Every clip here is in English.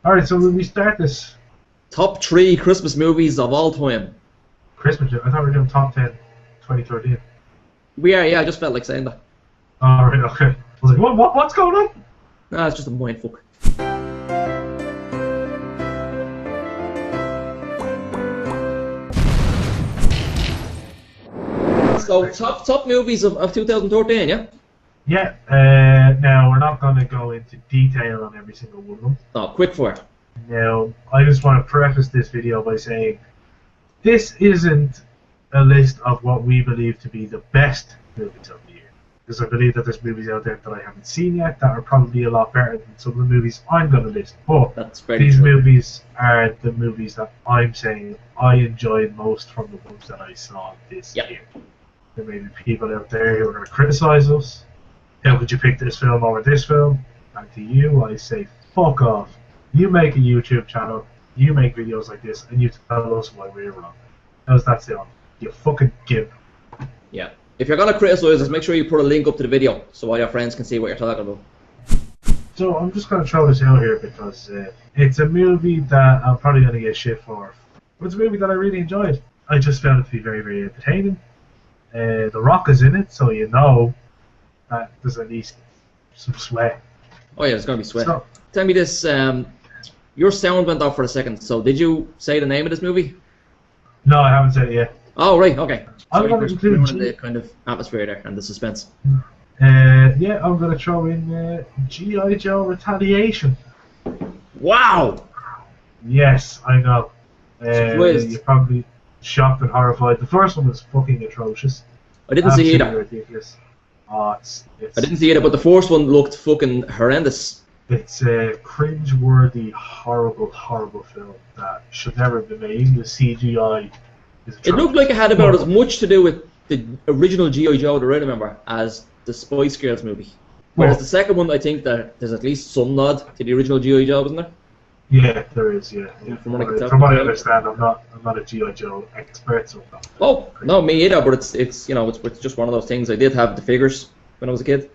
Alright, so when we start this Top 3 Christmas movies of all time. Christmas, I thought we were doing top 10 2013. We are, yeah, I just felt like saying that. Alright, okay. I was like, what's going on? Nah, it's just a mindfuck. So, top movies of 2013, yeah? Yeah, now we're not going to go into detail on every single one of them. Oh, quick fire. Now, I just want to preface this video by saying this isn't a list of what we believe to be the best movies of the year. Because I believe that there's movies out there that I haven't seen yet that are probably a lot better than some of the movies I'm going to list. But That's very these true. movies are the movies that I'm saying I enjoyed most from the ones that I saw this Yep. year. There may be people out there who are going to criticize us. How could you pick this film over this film? And to you, I say, fuck off. You make a YouTube channel, you make videos like this, and you tell us why we're wrong. How's that sound? You fucking gimp. Yeah. If you're gonna criticize us, make sure you put a link up to the video so all your friends can see what you're talking about. So I'm just going to throw this out here because it's a movie that I'm probably going to get shit for. But it's a movie that I really enjoyed. I just found it to be very, very entertaining. The Rock is in it, so you know that there's at least some sweat. Oh yeah, there's gonna be sweat. So, Tell me this, your sound went off for a second, so did you say the name of this movie? no, I haven't said it yet. Oh, right, okay. I'm Sorry gonna for include ruining G- the kind of atmosphere there and the suspense. Yeah, I'm going to throw in G.I. Joe Retaliation. Wow! Yes, I know. Surprised. You're probably shocked and horrified. The first one was fucking atrocious. I didn't see Absolutely either. ridiculous. Oh, it's I didn't see either, but the first one looked fucking horrendous. It's a cringe-worthy, horrible, horrible film that should never have been made. Even the CGI is It looked like it had about as much to do with the original G.I. Joe that I remember as the Spice Girls movie. Whereas the second one, I think that there's at least some nod to the original G.I. Joe, isn't there? Yeah, there is. Yeah. From what I can tell. From what I understand, I'm not a G.I. Joe expert, so. Oh, no, me either, but it's you know, it's just one of those things. I did have the figures when I was a kid.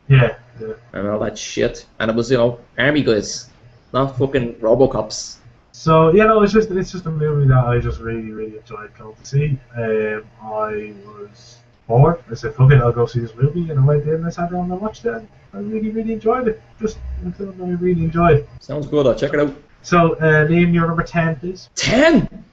Yeah, yeah. And all that shit. And it was, you know, army guys, not fucking Robocops. So it's just a movie that I just really, really enjoyed going to see. I was bored. I said, fuck it, I'll go see this movie, and I went in and I sat down and I watched it. I really, really enjoyed it. Just a film that I really enjoyed. Sounds good, I'll check it out. So, Liam, your number 10, please. 10?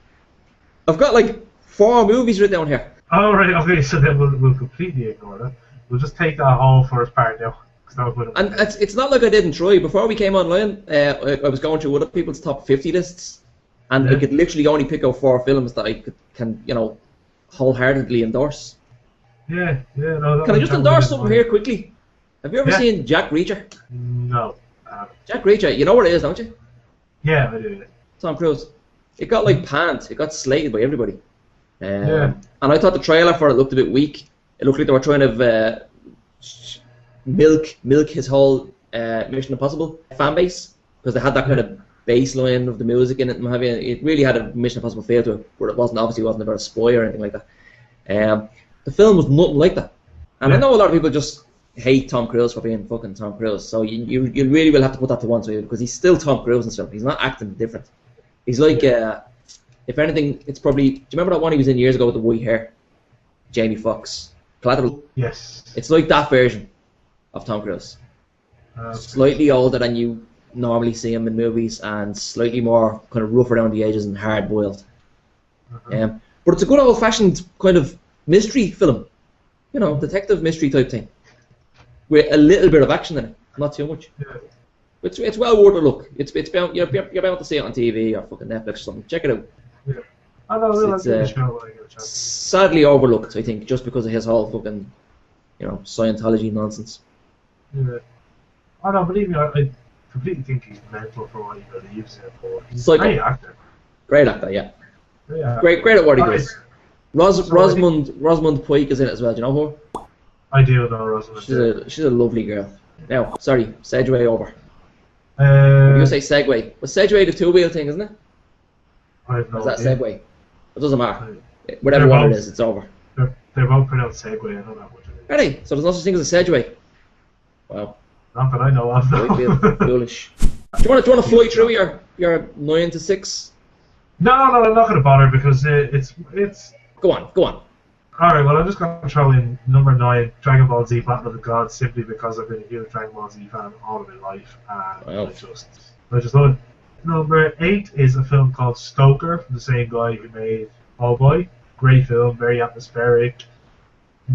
I've got like 4 movies written down here. Alright, okay, so then we'll completely ignore that. We'll just take that whole first part now. That was And it's not like I didn't try. Before we came online, I was going through other people's top 50 lists, and I could literally only pick out 4 films that I can, you know, wholeheartedly endorse. Yeah, no. Can I just endorse something here quickly? Have you ever seen Jack Reacher? No. Jack Reacher, you know what it is, don't you? Yeah, I do. Tom Cruise. It got like panned. It got slated by everybody. Yeah. And I thought the trailer for it looked a bit weak. It looked like they were trying to milk his whole Mission Impossible fan base, because they had that kind of baseline of the music in it and what have you. It really had a Mission Impossible feel to it, where it wasn't about a spy or anything like that. The film was nothing like that. And I know a lot of people just hate Tom Cruise for being fucking Tom Cruise, so you really will have to put that to one side, because he's still Tom Cruise and stuff. He's not acting different. He's like, if anything, it's probably, do you remember that one he was in years ago with the white hair? Jamie Foxx. Collateral. Yes. It's like that version of Tom Cruise. Slightly older than you normally see him in movies, and slightly more kind of rough around the edges and hard-boiled. But it's a good old-fashioned kind of mystery film, you know, detective mystery type thing, with a little bit of action in it, not too much. Yeah. It's well worth a look. It's bound, you're bound to see it on TV or fucking Netflix or something. Check it out. Yeah. I know, It's, I'll show when I get a chance. sadly overlooked, I think, just because of his whole fucking, you know, Scientology nonsense. Yeah. I know, believe me, I completely think he's mental for what he believes in. But he's a Psycho. great actor. Great actor, yeah. Yeah. Great at what he Alright. does. Rosamund Pike is in it as well. Do you know her? I do know Rosamund. She's a lovely girl. Now, sorry, segue over. You say segue. But segue the 2-wheel thing, isn't it? I have no Is that idea. segue? It doesn't matter. Whatever one it is, it's over. They're both pronounced Segway, I know that much. Are they? So there's no such thing as a segue. Wow. Not that I know of. I feel though. foolish. Do you want to fly through your 9 to 6? No, I'm not going to bother because it's. Go on. Alright, well, I'm just going to throw in number 9, Dragon Ball Z Battle of the Gods, simply because I've been a huge Dragon Ball Z fan all of my life, and Wow. I just love it. Number 8 is a film called Stoker, from the same guy who made All Boy. Great film, very atmospheric.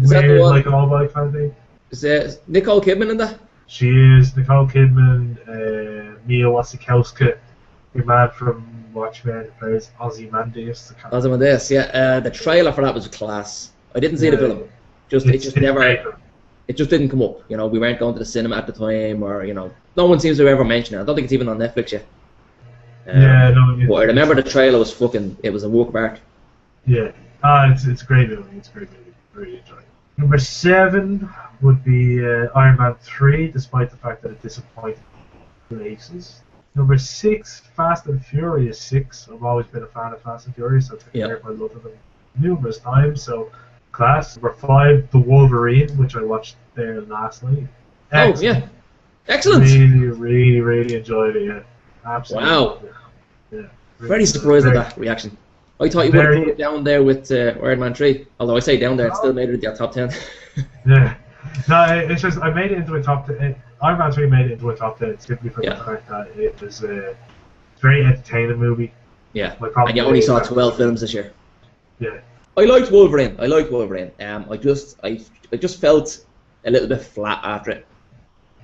Is that the Weird, one- like All Boy kind of thing. Is Nicole Kidman in that? She is Nicole Kidman, Mia Wasikowska, your man from Watchmen, who plays Ozymandias. Ozymandias, yeah. The trailer for that was class. I didn't see the film. It just It's never. great. It just didn't come up. You know, we weren't going to the cinema at the time, or no one seems to ever mention it. I don't think it's even on Netflix yet. Yeah, no. But I remember the trailer was fucking. It was a work of art. Yeah. It's a great movie. It's a great movie. Really enjoyed it. Number 7 would be Iron Man 3, despite the fact that it disappointed places. Number 6, Fast and Furious 6. I've always been a fan of Fast and Furious. I've taken care of my love of them numerous times. So, class. Number 5, The Wolverine, which I watched there last night. Oh yeah, excellent. Really enjoyed it. Yeah, absolutely. Wow. loved it. Yeah. Really Very surprised at very- that reaction. I thought you would have put it down there with Iron Man 3. Although I say down there, it still made it your top 10. Yeah. No, it's just I made it into a top 10. Iron Man 3 made it into a top 10 simply for the fact that it was a very entertaining movie. Yeah, My problem and you only is saw that- 12 films this year. Yeah. I liked Wolverine. I just felt a little bit flat after it.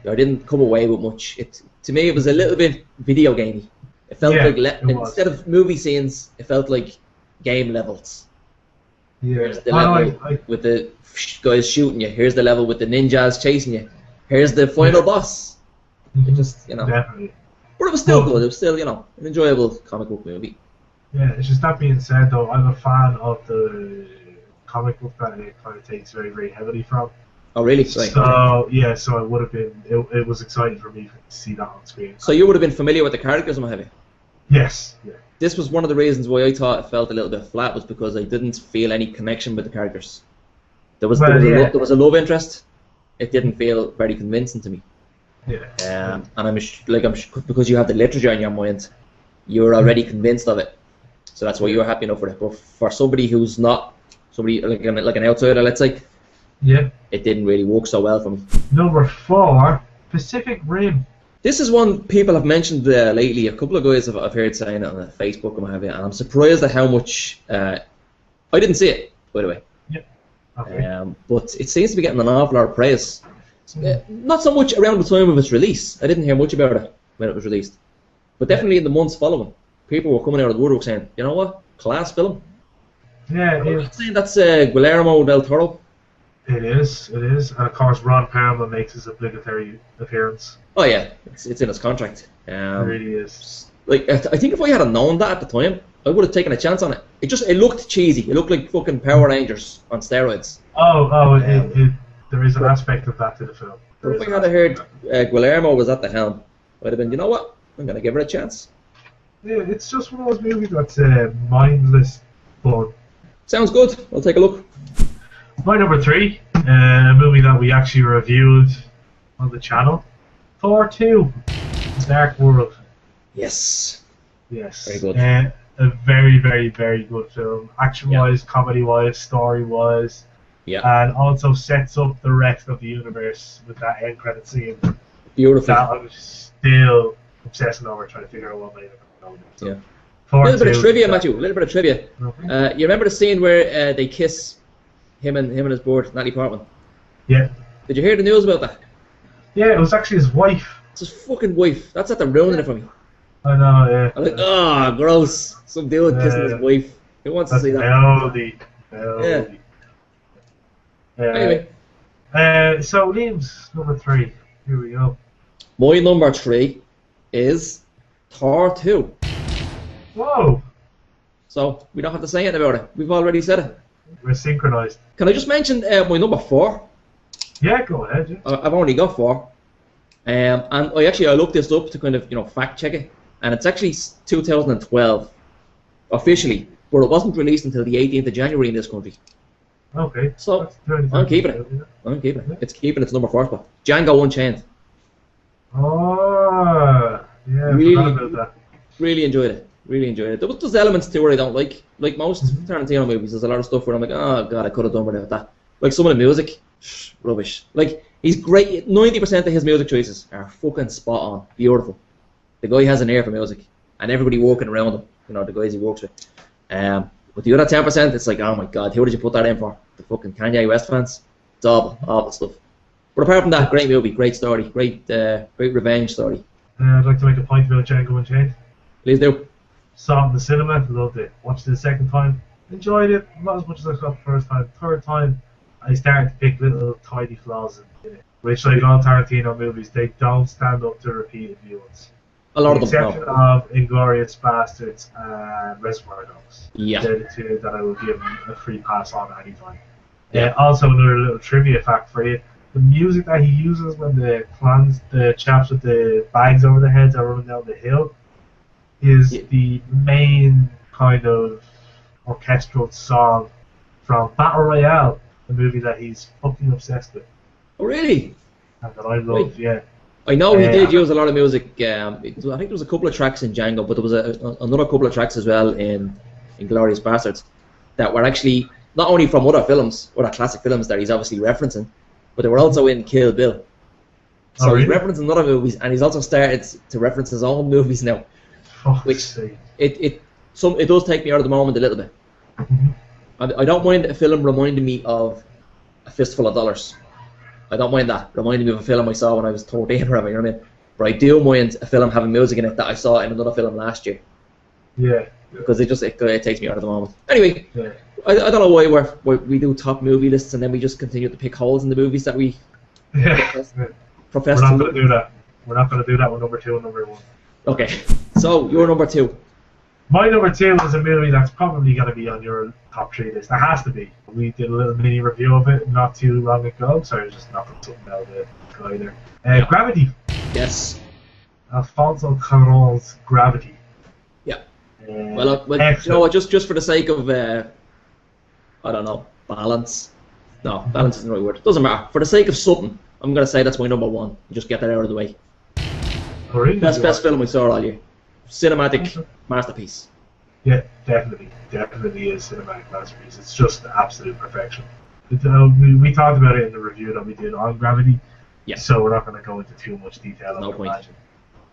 I didn't come away with much. To me, it was a little bit video gamey. It felt Yeah, like it was. instead of movie scenes, it felt like game levels. Yeah. Here's the level with the guys shooting you. Here's the level with the ninjas chasing you. Here's the final boss. It just, Definitely. but it was still good. It was still, an enjoyable comic book movie. Yeah, it's just that being said, though, I'm a fan of the comic book that it kind of takes very, very heavily from. Oh, really? Right. So it would have been, it was exciting for me to see that on screen. So you would have been familiar with the characters, am I heavy? Yes. Yeah. This was one of the reasons why I thought it felt a little bit flat, was because I didn't feel any connection with the characters. There was a love interest. It didn't feel very convincing to me. Yeah. And I'm because you have the literature in your mind, you're already convinced of it. So that's why you're happy enough with it. But for somebody who's not somebody like an outsider, let's say, Yeah. it didn't really work so well for me. Number 4, Pacific Rim. This is one people have mentioned lately. A couple of guys I've heard saying it on Facebook and what have you, and I'm surprised at how much. I didn't see it, by the way. Yeah. Okay. But it seems to be getting an awful lot of praise. Not so much around the time of its release. I didn't hear much about it when it was released, but definitely in the months following, people were coming out of the woodwork saying, "You know what? Class film." Yeah, I'm not saying that's Guillermo del Toro. it is. And of course, Ron Perlman makes his obligatory appearance. Oh yeah, it's in his contract. It really is. Like I think if I had known that at the time, I would have taken a chance on it. It looked cheesy. It looked like fucking Power Rangers on steroids. There is an aspect of that to the film. But if I had heard Guillermo was at the helm, I'd have been, you know what? I'm gonna give it a chance. Yeah, it's just one of those movies that's mindless fun. Sounds good. I'll take a look. My number 3, a movie that we actually reviewed on the channel, Thor 2, Dark World. Yes. Yes. Very good. A very, very, very good film. Action-wise, comedy-wise, story-wise. Yeah. And also sets up the rest of the universe with that end credit scene. Beautiful. That I'm still obsessing over, trying to figure out what made it. So, Yeah. Thor A little bit 2, of trivia, Matthew. A little bit of trivia. Okay. You remember the scene where they kiss him and his board, Natalie Portman? Yeah. Did you hear the news about that? Yeah, it was actually his wife. It's his fucking wife. That's after ruining it for me. I know, yeah. I'm like, oh, gross. Some dude kissing his wife. Who wants to see that? Melody. Anyway. So Liam's number 3. Here we go. My number 3 is Thor 2. Whoa! So we don't have to say anything about it. We've already said it. We're synchronized. Can I just mention my number 4? Yeah, go ahead. Yeah. I've only got 4. And I looked this up to kind of fact check it, and it's actually 2012 officially, but it wasn't released until the 18th of January in this country. Okay. So I'm keeping it. It's keeping its number 4 spot. Django Unchained. Oh, Yeah, I Really, forgot about that. really enjoyed it. Really enjoyed it. There was just elements to it I don't like. Like most Tarantino movies, there's a lot of stuff where I'm like, oh god, I could have done without that. Like some of the music, rubbish. Like he's great. 90% of his music choices are fucking spot on, beautiful. The guy has an ear for music, and everybody working around him, you know, the guys he works with. But the other 10%, it's like, oh my god, who did you put that in for? The fucking Kanye West fans? It's awful stuff. But apart from that, great movie, great story, great revenge story. I'd like to make a point about Django Unchained. Please do. Saw it in the cinema, loved it. Watched it the second time, enjoyed it, not as much as I thought the first time. Third time, I started to pick little tiny flaws in it, which, like all Tarantino movies, they don't stand up to repeated viewings. A lot of With them. the exception of Inglourious Bastards and Reservoir Dogs. Yeah. They're the two that I would give a free pass on at any time. Also, another little trivia fact for you. The music that he uses when the chaps with the bags over their heads are running down the hill is the main kind of orchestral song from Battle Royale, the movie that he's fucking obsessed with. Oh, really? And that I love, yeah. I know he did use a lot of music. I think there was a couple of tracks in Django, but there was another couple of tracks as well in Inglourious Bastards that were actually not only from other films, other classic films that he's obviously referencing, but they were also in Kill Bill. So he's referencing other movies, and he's also started to reference his own movies now, which it does take me out of the moment a little bit. I don't mind a film reminding me of A Fistful of Dollars. I don't mind that reminding me of a film I saw when I was 13 or whatever, you know what I mean? But I do mind a film having music in it that I saw in another film last year. Yeah. Because it takes me out of the moment. Anyway, I don't know why we do top movie lists and then we just continue to pick holes in the movies that we profess. We're not going to do that. We're not going to do that with number 2 and number 1. Okay, so your number 2. My number 2 is a movie that's probably going to be on your top 3 list. It has to be. We did a little mini review of it not too long ago, so I was just knocking something out of the guy there. Gravity. Yes. Alfonso Cuarón's Gravity. Yeah. Well, you know what, just for the sake of, I don't know, balance. No, balance isn't the right word. Doesn't matter. For the sake of something, I'm going to say that's my number 1. Just get that out of the way. Oh, really? Best film we saw all year. Cinematic masterpiece. Yeah, definitely is cinematic masterpiece. It's just absolute perfection. We talked about it in the review that we did on Gravity. Yeah. So we're not going to go into too much detail. No point. Imagine.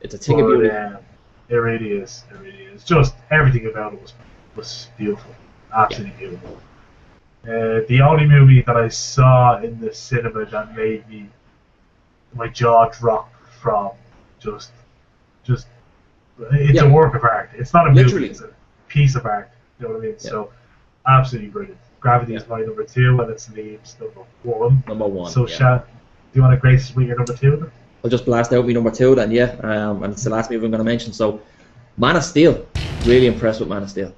It's a thing of beauty. It really is. It really is. Just everything about it was beautiful. Absolutely beautiful. The only movie that I saw in the cinema that made my jaw drop from just it's a work of art. It's not a movie, it's a piece of art. You know what I mean? Yeah. So absolutely brilliant. Gravity is my number 2 and it's Liam's number 1. Number 1. So do you want to grace us with your number 2? I'll just blast out my number 2 then, and it's the last movie I'm going to mention. So Man of Steel. Really impressed with Man of Steel.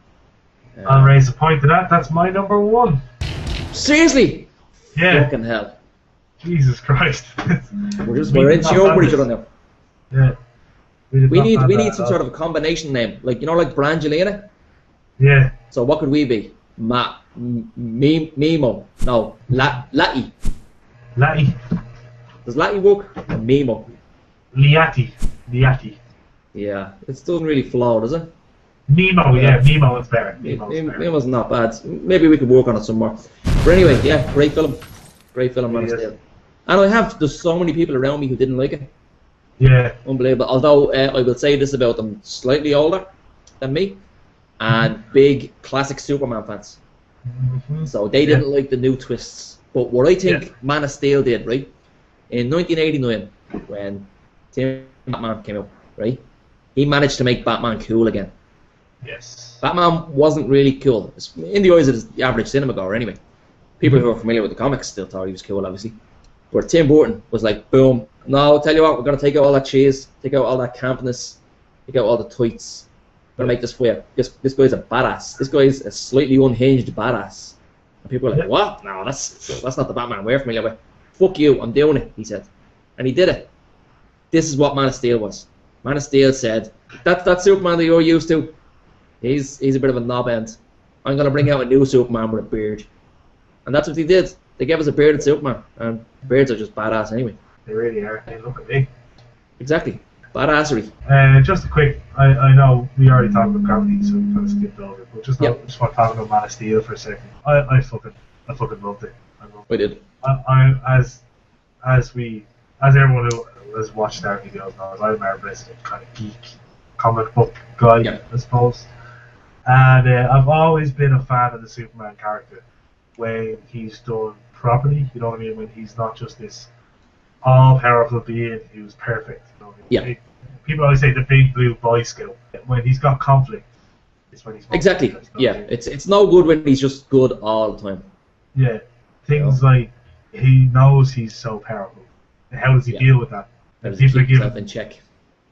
I'll raise a point to that. That's my number 1. Seriously? Yeah. Fucking hell. Jesus Christ. we're in tune with each other now. Yeah. We need some sort of a combination name, like like Brangelina. Yeah. So what could we be? Mimo. No, Lati. Lati. Does Lati work? Or Mimo. Liati. Yeah, it doesn't really flow, does it? Mimo, Mimo is better. Mimo's not bad. Maybe we could work on it some more. But anyway, yeah, great film, Man of Steel. And there's so many people around me who didn't like it. Yeah. Unbelievable. Although I will say this about them, slightly older than me, and big classic Superman fans. Mm-hmm. So they didn't like the new twists. But what I think Man of Steel did, right? In 1989, when Batman came out, right? He managed to make Batman cool again. Yes. Batman wasn't really cool. In the eyes of the average cinema goer, anyway. People who are familiar with the comics still thought he was cool, obviously. Where Tim Burton was like, boom, no, I'll tell you what, we're going to take out all that cheese, take out all that campness, take out all the tweets. We're going to make this for you. This guy's a badass. This guy's a slightly unhinged badass. And people are like, what? No, that's not the Batman we're familiar with. Fuck you, I'm doing it, he said. And he did it. This is what Man of Steel was. Man of Steel said, that Superman that you're used to, he's a bit of a knob end. I'm going to bring out a new Superman with a beard. And that's what he did. They gave us a bearded Superman, and beards are just badass anyway. They really are. They look at me. Exactly. Badassery. Just a quick, I know we already talked about Gravity, so we kind of skipped over it, but just want to talk about Man of Steel for a second. I fucking loved it. We did. As everyone who has watched our videos knows, I'm our resident kind of geek comic book guy, I suppose. And I've always been a fan of the Superman character when he's done properly. You know what I mean? When he's not just this all-powerful being who's perfect. You know what I mean? People always say the big blue Boy Scout. When he's got conflict, it's when he's exactly. It's no good when he's just good all the time. Yeah, things like he knows he's so powerful. How does he deal with that? How does he keep himself in check?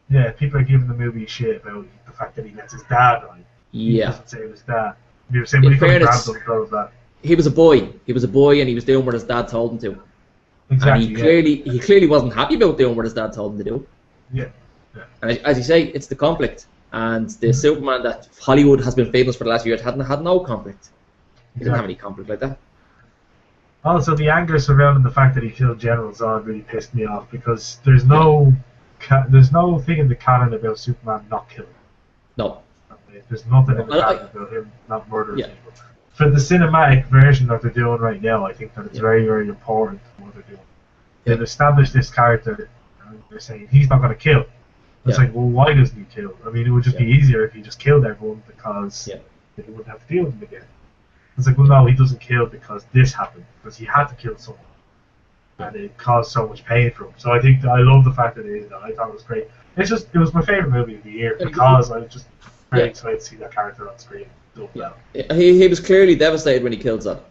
Yeah, people are giving the movie shit about the fact that he lets his dad die. He doesn't save his dad. You were saying when he grabbed him, that. He was a boy. He was a boy, and he was doing what his dad told him to. Exactly. And he clearly wasn't happy about doing what his dad told him to do. Yeah. And as you say, it's the conflict. And the Superman that Hollywood has been famous for the last few years had no conflict. He didn't have any conflict like that. Also, the anger surrounding the fact that he killed General Zod really pissed me off because there's no thing in the canon about Superman not killing. No. There's nothing in the canon about him not murdering people. For the cinematic version that they're doing right now, I think that it's very, very important what they're doing. They've established this character, and they're saying he's not going to kill. It's like, well, why doesn't he kill? I mean, it would just be easier if he just killed everyone because they wouldn't have to deal with him again. It's like, well, no, he doesn't kill because this happened, because he had to kill someone. And it caused so much pain for him. So I think I love the fact that it is that. I thought it was great. It was my favourite movie of the year because I was just very excited to see that character on screen. He was clearly devastated when he killed Zod.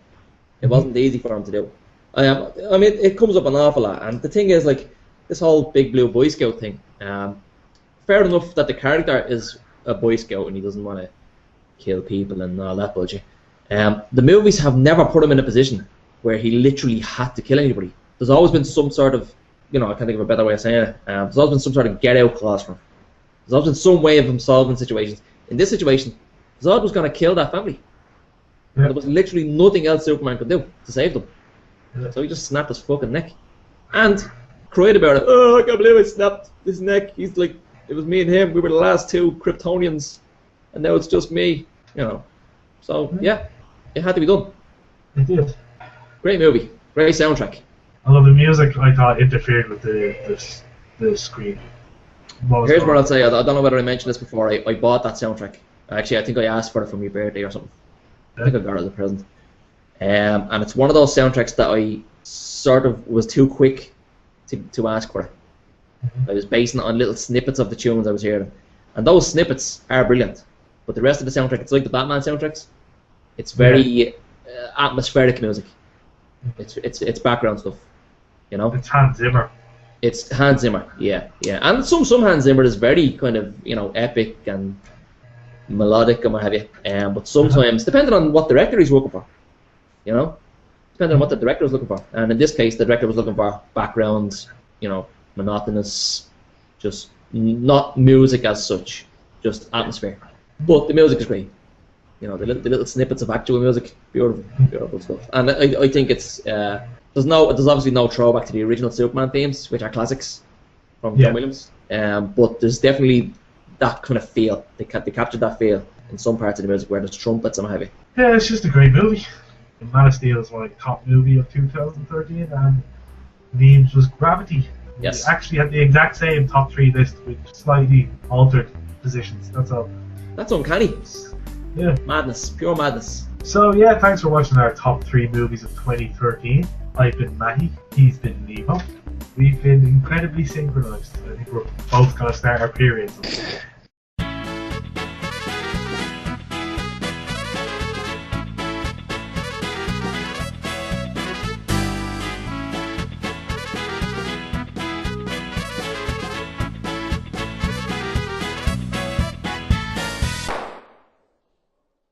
It wasn't easy for him to do. I mean, it comes up an awful lot. And the thing is, like, this whole big blue Boy Scout thing, fair enough that the character is a Boy Scout and he doesn't want to kill people and all that bullshit. The movies have never put him in a position where he literally had to kill anybody. There's always been some sort of, I can't think of a better way of saying it. There's always been some sort of get-out clause for him. There's always been some way of him solving situations. In this situation, Zod was going to kill that family. There was literally nothing else Superman could do to save them. So he just snapped his fucking neck. And cried about it. Oh, I can't believe I snapped his neck. He's like, it was me and him. We were the last two Kryptonians. And now it's just me. So, it had to be done. It did. Great movie. Great soundtrack. I love the music. I thought interfered with the screen. Here's what I'll say. I don't know whether I mentioned this before. I bought that soundtrack. Actually, I think I asked for it for my birthday or something. I think I got it as a present. And it's one of those soundtracks that I sort of was too quick to ask for. I was basing it on little snippets of the tunes I was hearing. And those snippets are brilliant. But the rest of the soundtrack, it's like the Batman soundtracks. It's very atmospheric music. It's background stuff. It's Hans Zimmer. It's Hans Zimmer, yeah. And some Hans Zimmer is very kind of, epic and melodic and what have you. But sometimes, depending on what director he's working for, depending on what the director was looking for. And in this case, the director was looking for background, monotonous, just not music as such, just atmosphere. But the music is great. The little snippets of actual music, beautiful stuff. And I think it's there's obviously no throwback to the original Superman themes, which are classics from John Williams. But there's definitely that kind of feel. They captured that feel in some parts of the music where there's trumpets and what have you. Yeah, it's just a great movie. Man of Steel is my top movie of 2013, and Liam's was Gravity. Yes. We actually had the exact same top 3 list with slightly altered positions. That's all. That's uncanny. Yeah. Madness. Pure madness. So yeah, thanks for watching our top 3 movies of 2013. I've been Mattie. He's been Liamo. We've been incredibly synchronized. I think we're both going to start our periods.